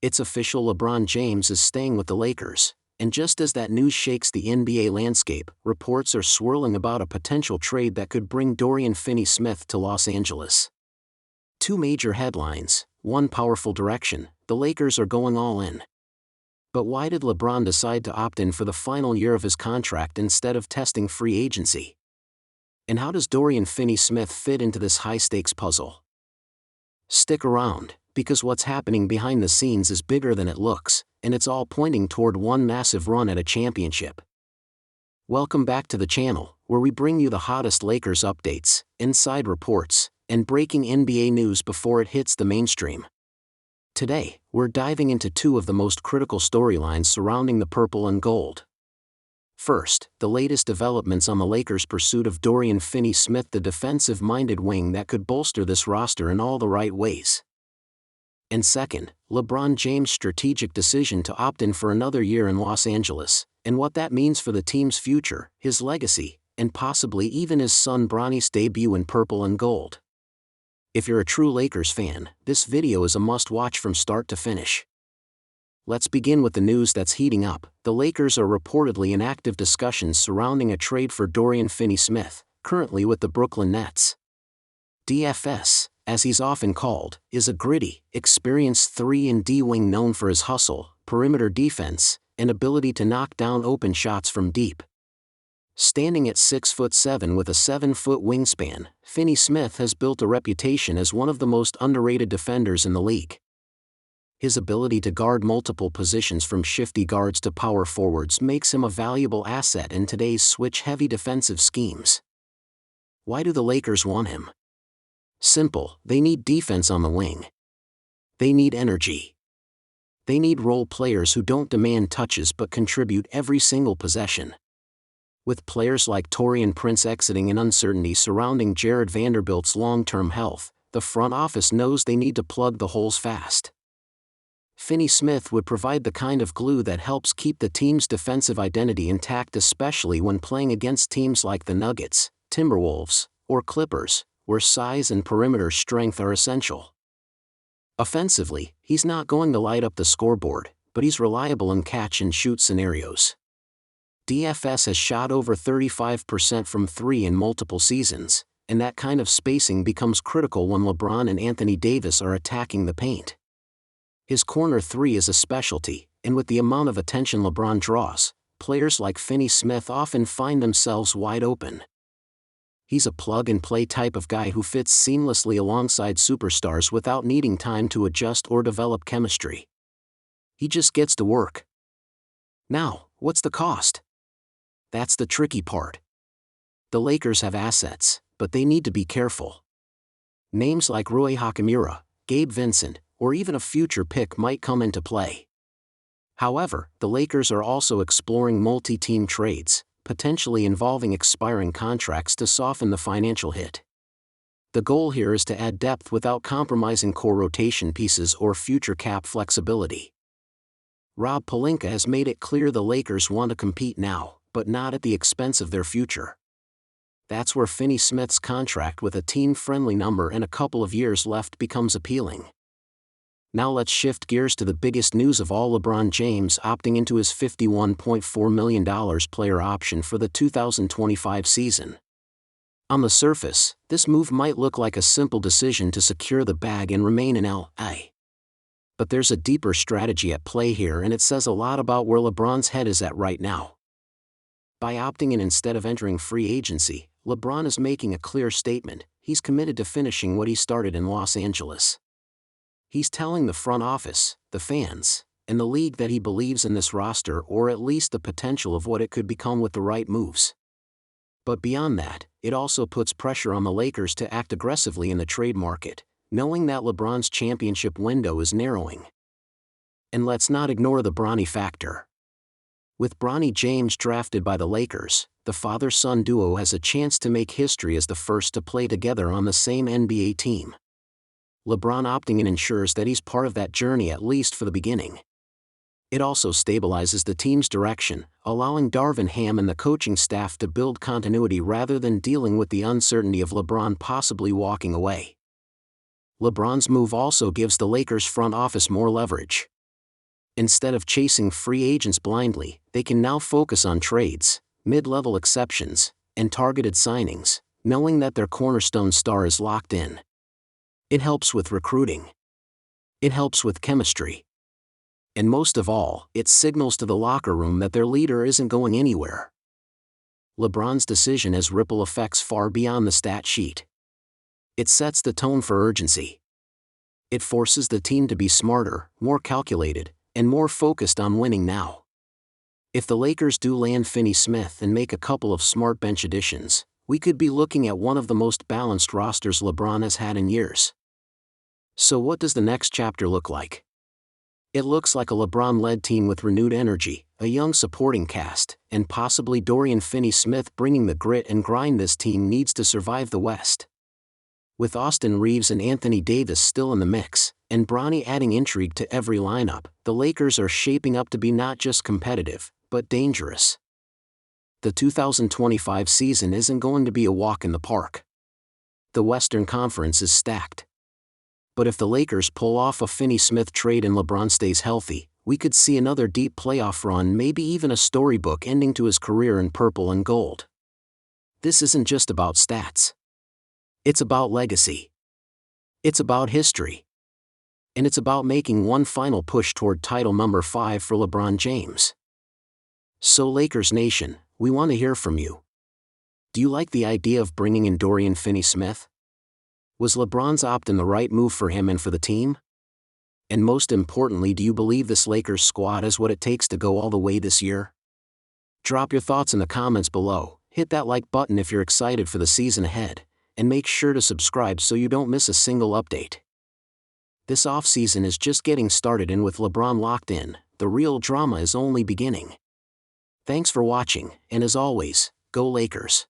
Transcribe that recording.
It's official, LeBron James is staying with the Lakers, and just as that news shakes the NBA landscape, reports are swirling about a potential trade that could bring Dorian Finney-Smith to Los Angeles. Two major headlines, one powerful direction: the Lakers are going all in. But why did LeBron decide to opt in for the final year of his contract instead of testing free agency? And how does Dorian Finney-Smith fit into this high-stakes puzzle? Stick around, because what's happening behind the scenes is bigger than it looks, and it's all pointing toward one massive run at a championship. Welcome back to the channel, where we bring you the hottest Lakers updates, inside reports, and breaking NBA news before it hits the mainstream. Today, we're diving into two of the most critical storylines surrounding the purple and gold. First, the latest developments on the Lakers' pursuit of Dorian Finney-Smith, the defensive-minded wing that could bolster this roster in all the right ways. And second, LeBron James' strategic decision to opt in for another year in Los Angeles, and what that means for the team's future, his legacy, and possibly even his son Bronny's debut in purple and gold. If you're a true Lakers fan, this video is a must-watch from start to finish. Let's begin with the news that's heating up. The Lakers are reportedly in active discussions surrounding a trade for Dorian Finney-Smith, currently with the Brooklyn Nets. DFS, as he's often called, is a gritty, experienced 3-and-D wing known for his hustle, perimeter defense, and ability to knock down open shots from deep. Standing at 6'7" with a 7-foot wingspan, Finney-Smith has built a reputation as one of the most underrated defenders in the league. His ability to guard multiple positions from shifty guards to power forwards makes him a valuable asset in today's switch-heavy defensive schemes. Why do the Lakers want him? Simple, they need defense on the wing. They need energy. They need role players who don't demand touches but contribute every single possession. With players like Taurean Prince exiting and uncertainty surrounding Jared Vanderbilt's long-term health, the front office knows they need to plug the holes fast. Finney-Smith would provide the kind of glue that helps keep the team's defensive identity intact, especially when playing against teams like the Nuggets, Timberwolves, or Clippers, where size and perimeter strength are essential. Offensively, he's not going to light up the scoreboard, but he's reliable in catch-and-shoot scenarios. DFS has shot over 35% from three in multiple seasons, and that kind of spacing becomes critical when LeBron and Anthony Davis are attacking the paint. His corner three is a specialty, and with the amount of attention LeBron draws, players like Finney-Smith often find themselves wide open. He's a plug-and-play type of guy who fits seamlessly alongside superstars without needing time to adjust or develop chemistry. He just gets to work. Now, what's the cost? That's the tricky part. The Lakers have assets, but they need to be careful. Names like Rui Hachimura, Gabe Vincent, or even a future pick might come into play. However, the Lakers are also exploring multi-team trades, potentially involving expiring contracts to soften the financial hit. The goal here is to add depth without compromising core rotation pieces or future cap flexibility. Rob Pelinka has made it clear the Lakers want to compete now, but not at the expense of their future. That's where Finney-Smith's contract with a team-friendly number and a couple of years left becomes appealing. Now let's shift gears to the biggest news of all: LeBron James opting into his $51.4 million player option for the 2025 season. On the surface, this move might look like a simple decision to secure the bag and remain in LA. But there's a deeper strategy at play here, and it says a lot about where LeBron's head is at right now. By opting in instead of entering free agency, LeBron is making a clear statement: he's committed to finishing what he started in Los Angeles. He's telling the front office, the fans, and the league that he believes in this roster, or at least the potential of what it could become with the right moves. But beyond that, it also puts pressure on the Lakers to act aggressively in the trade market, knowing that LeBron's championship window is narrowing. And let's not ignore the Bronny factor. With Bronny James drafted by the Lakers, the father-son duo has a chance to make history as the first to play together on the same NBA team. LeBron opting in ensures that he's part of that journey, at least for the beginning. It also stabilizes the team's direction, allowing Darvin Ham and the coaching staff to build continuity rather than dealing with the uncertainty of LeBron possibly walking away. LeBron's move also gives the Lakers front office more leverage. Instead of chasing free agents blindly, they can now focus on trades, mid-level exceptions, and targeted signings, knowing that their cornerstone star is locked in. It helps with recruiting. It helps with chemistry. And most of all, it signals to the locker room that their leader isn't going anywhere. LeBron's decision has ripple effects far beyond the stat sheet. It sets the tone for urgency. It forces the team to be smarter, more calculated, and more focused on winning now. If the Lakers do land Finney-Smith and make a couple of smart bench additions, we could be looking at one of the most balanced rosters LeBron has had in years. So what does the next chapter look like? It looks like a LeBron-led team with renewed energy, a young supporting cast, and possibly Dorian Finney-Smith bringing the grit and grind this team needs to survive the West. With Austin Reeves and Anthony Davis still in the mix, and Bronny adding intrigue to every lineup, the Lakers are shaping up to be not just competitive, but dangerous. The 2025 season isn't going to be a walk in the park. The Western Conference is stacked. But if the Lakers pull off a Finney-Smith trade and LeBron stays healthy, we could see another deep playoff run, maybe even a storybook ending to his career in purple and gold. This isn't just about stats. It's about legacy. It's about history. And it's about making one final push toward title number 5 for LeBron James. So Lakers Nation, we want to hear from you. Do you like the idea of bringing in Dorian Finney-Smith? Was LeBron's opt-in the right move for him and for the team? And most importantly, do you believe this Lakers squad has what it takes to go all the way this year? Drop your thoughts in the comments below, hit that like button if you're excited for the season ahead, and make sure to subscribe so you don't miss a single update. This offseason is just getting started, and with LeBron locked in, the real drama is only beginning. Thanks for watching, and as always, go Lakers.